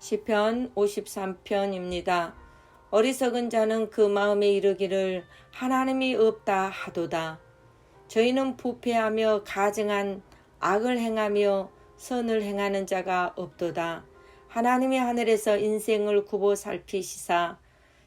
시편 53편입니다. 어리석은 자는 그 마음에 이르기를 하나님이 없다 하도다. 저희는 부패하며 가증한 악을 행하며 선을 행하는 자가 없도다. 하나님이 하늘에서 인생을 굽어 살피시사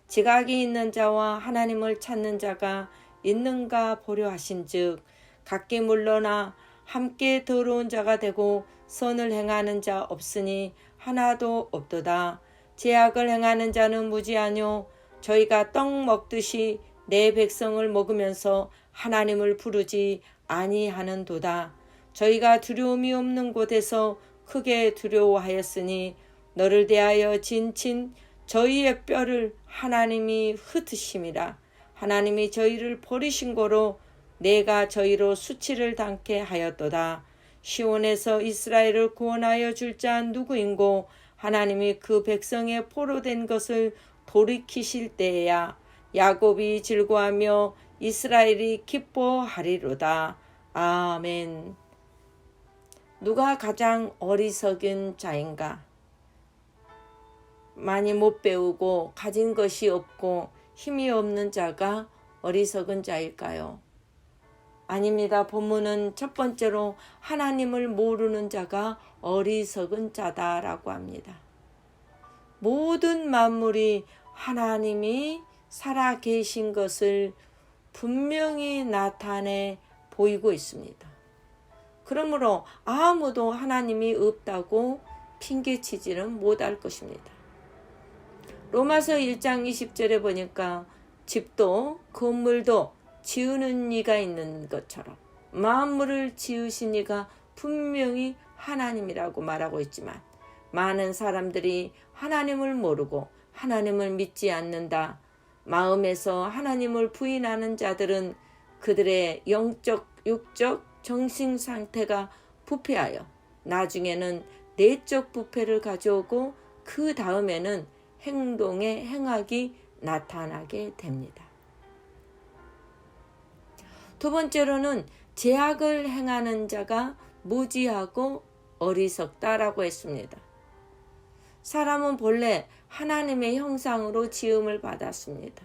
지각이 있는 자와 하나님을 찾는 자가 있는가 보려 하신즉 각기 물러나 함께 더러운 자가 되고 선을 행하는 자 없으니 하나도 없도다. 죄악을 행하는 자는 무지하뇨. 저희가 떡 먹듯이 내 백성을 먹으면서 하나님을 부르지 아니하는도다. 저희가 두려움이 없는 곳에서 크게 두려워하였으니 너를 대하여 진친 저희의 뼈를 하나님이 흩으심이라. 하나님이 저희를 버리신 고로 내가 저희로 수치를 당케 하였도다. 시온에서 이스라엘을 구원하여 줄 자 누구인고 하나님이 그 백성의 포로된 것을 돌이키실 때에야 야곱이 즐거워하며 이스라엘이 기뻐하리로다. 아멘. 누가 가장 어리석은 자인가? 많이 못 배우고 가진 것이 없고 힘이 없는 자가 어리석은 자일까요? 아닙니다. 본문은 첫 번째로 하나님을 모르는 자가 어리석은 자다라고 합니다. 모든 만물이 하나님이 살아 계신 것을 분명히 나타내 보이고 있습니다. 그러므로 아무도 하나님이 없다고 핑계치지는 못할 것입니다. 로마서 1장 20절에 보니까 집도 건물도 지으는 이가 있는 것처럼 만물을 지으신 이가 분명히 하나님이라고 말하고 있지만 많은 사람들이 하나님을 모르고 하나님을 믿지 않는다. 마음에서 하나님을 부인하는 자들은 그들의 영적, 육적, 정신 상태가 부패하여 나중에는 내적 부패를 가져오고 그 다음에는 행동의 행악이 나타나게 됩니다. 두 번째로는 죄악을 행하는 자가 무지하고 어리석다라고 했습니다. 사람은 본래 하나님의 형상으로 지음을 받았습니다.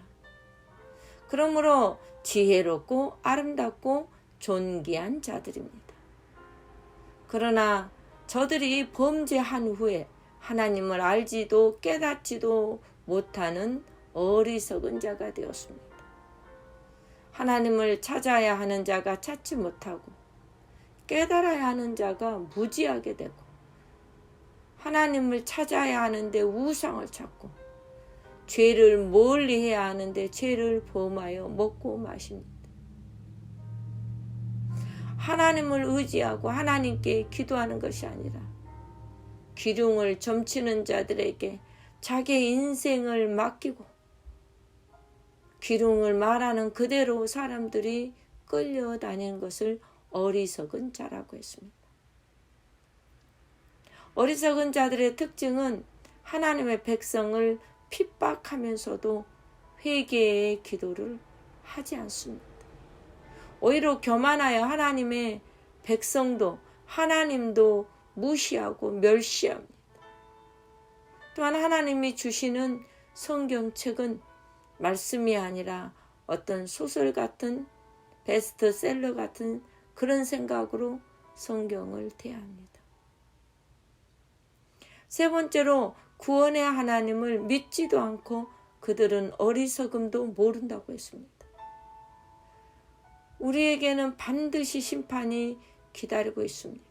그러므로 지혜롭고 아름답고 존귀한 자들입니다. 그러나 저들이 범죄한 후에 하나님을 알지도 깨닫지도 못하는 어리석은 자가 되었습니다. 하나님을 찾아야 하는 자가 찾지 못하고 깨달아야 하는 자가 무지하게 되고 하나님을 찾아야 하는데 우상을 찾고 죄를 멀리 해야 하는데 죄를 범하여 먹고 마십니다. 하나님을 의지하고 하나님께 기도하는 것이 아니라 기륭을 점치는 자들에게 자기의 인생을 맡기고 기륭을 말하는 그대로 사람들이 끌려다니는 것을 어리석은 자라고 했습니다. 어리석은 자들의 특징은 하나님의 백성을 핍박하면서도 회개의 기도를 하지 않습니다. 오히려 교만하여 하나님의 백성도 하나님도 무시하고 멸시합니다. 또한 하나님이 주시는 성경책은 말씀이 아니라 어떤 소설 같은 베스트셀러 같은 그런 생각으로 성경을 대합니다. 세 번째로 구원의 하나님을 믿지도 않고 그들은 어리석음도 모른다고 했습니다. 우리에게는 반드시 심판이 기다리고 있습니다.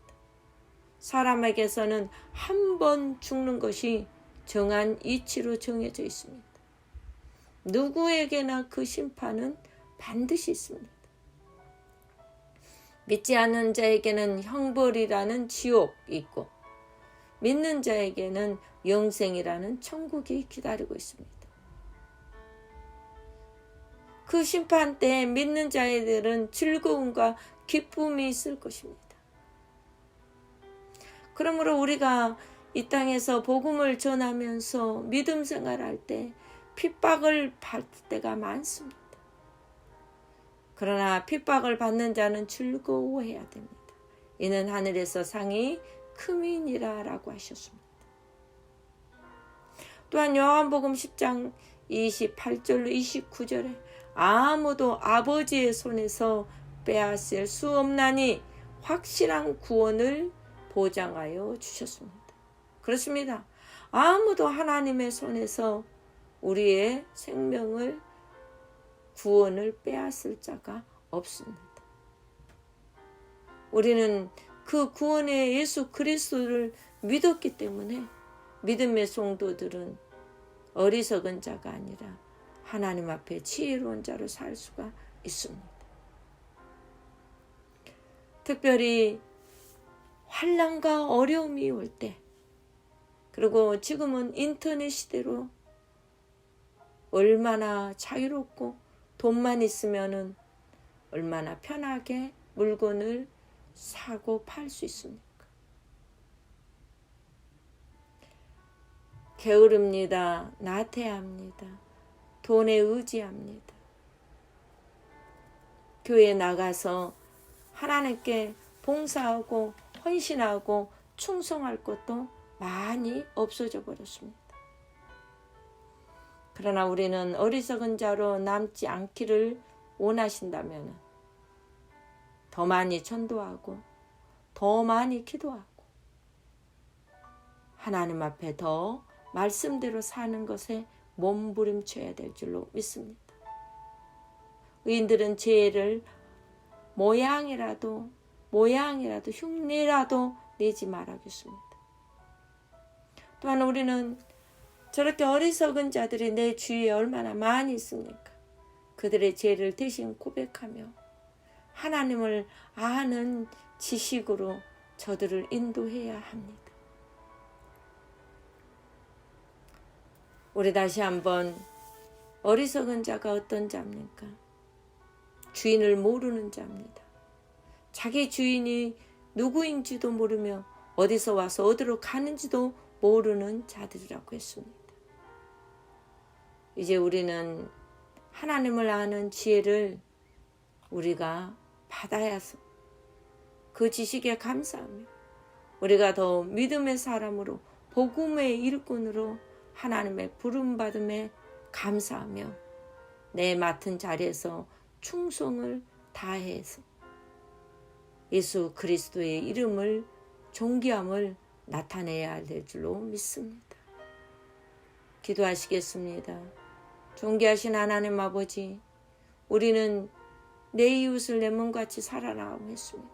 사람에게서는 한 번 죽는 것이 정한 이치로 정해져 있습니다. 누구에게나 그 심판은 반드시 있습니다. 믿지 않는 자에게는 형벌이라는 지옥이 있고 믿는 자에게는 영생이라는 천국이 기다리고 있습니다. 그 심판 때에 믿는 자들은 즐거움과 기쁨이 있을 것입니다. 그러므로 우리가 이 땅에서 복음을 전하면서 믿음 생활할 때 핍박을 받을 때가 많습니다. 그러나 핍박을 받는 자는 즐거워해야 됩니다. 이는 하늘에서 상이 크미니라 라고 하셨습니다. 또한 요한복음 10장 28절로 29절에 아무도 아버지의 손에서 빼앗을 수 없나니 확실한 구원을 보장하여 주셨습니다. 그렇습니다. 아무도 하나님의 손에서 우리의 생명을 구원을 빼앗을 자가 없습니다. 우리는 그 구원의 예수 그리스도를 믿었기 때문에 믿음의 성도들은 어리석은 자가 아니라 하나님 앞에 지혜로운 자로 살 수가 있습니다. 특별히 환난과 어려움이 올 때, 그리고 지금은 인터넷 시대로 얼마나 자유롭고 돈만 있으면은 얼마나 편하게 물건을 사고 팔 수 있습니까? 게으릅니다. 나태합니다. 돈에 의지합니다. 교회에 나가서 하나님께 봉사하고 헌신하고 충성할 것도 많이 없어져 버렸습니다. 그러나 우리는 어리석은 자로 남지 않기를 원하신다면 더 많이 전도하고 더 많이 기도하고 하나님 앞에 더 말씀대로 사는 것에 몸부림쳐야 될 줄로 믿습니다. 의인들은 죄를 모양이라도 흉내라도 내지 말아겠습니다. 또한 우리는 저렇게 어리석은 자들이 내 주위에 얼마나 많이 있습니까? 그들의 죄를 대신 고백하며 하나님을 아는 지식으로 저들을 인도해야 합니다. 우리 다시 한번 어리석은 자가 어떤 자입니까? 주인을 모르는 자입니다. 자기 주인이 누구인지도 모르며 어디서 와서 어디로 가는지도 모르는 자들이라고 했습니다. 이제 우리는 하나님을 아는 지혜를 우리가 받아야서 그 지식에 감사하며 우리가 더 믿음의 사람으로 복음의 일꾼으로 하나님의 부름받음에 감사하며 내 맡은 자리에서 충성을 다해서 예수 그리스도의 이름을 존귀함을 나타내야 될 줄로 믿습니다. 기도하시겠습니다. 존귀하신 하나님 아버지, 우리는 내 이웃을 내 몸같이 사랑하고 했습니다.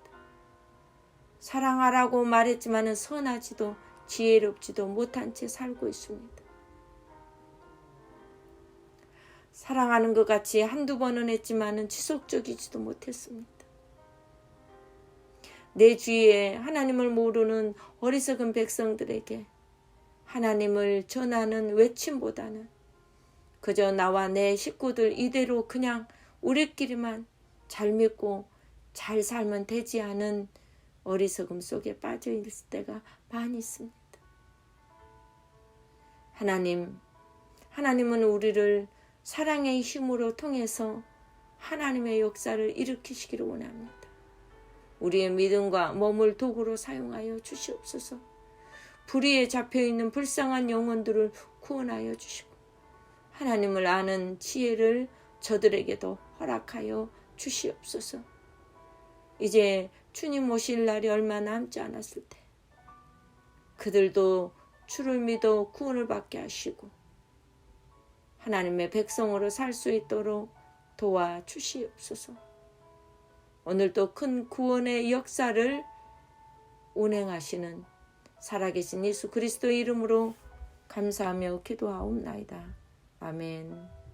사랑하라고 말했지만 선하지도 지혜롭지도 못한 채 살고 있습니다. 사랑하는 것 같이 한두 번은 했지만 지속적이지도 못했습니다. 내 주위에 하나님을 모르는 어리석은 백성들에게 하나님을 전하는 외침보다는 그저 나와 내 식구들 이대로 그냥 우리끼리만 잘 믿고 잘 살면 되지 않은 어리석음 속에 빠져 있을 때가 많이 있습니다. 하나님은 우리를 사랑의 힘으로 통해서 하나님의 역사를 일으키시기를 원합니다. 우리의 믿음과 몸을 도구로 사용하여 주시옵소서. 불의에 잡혀있는 불쌍한 영혼들을 구원하여 주시고 하나님을 아는 지혜를 저들에게도 허락하여 주시옵소서. 이제 주님 오실 날이 얼마 남지 않았을 때 그들도 주를 믿어 구원을 받게 하시고 하나님의 백성으로 살 수 있도록 도와주시옵소서. 오늘도 큰 구원의 역사를 운행하시는 살아계신 예수 그리스도의 이름으로 감사하며 기도하옵나이다. 아멘.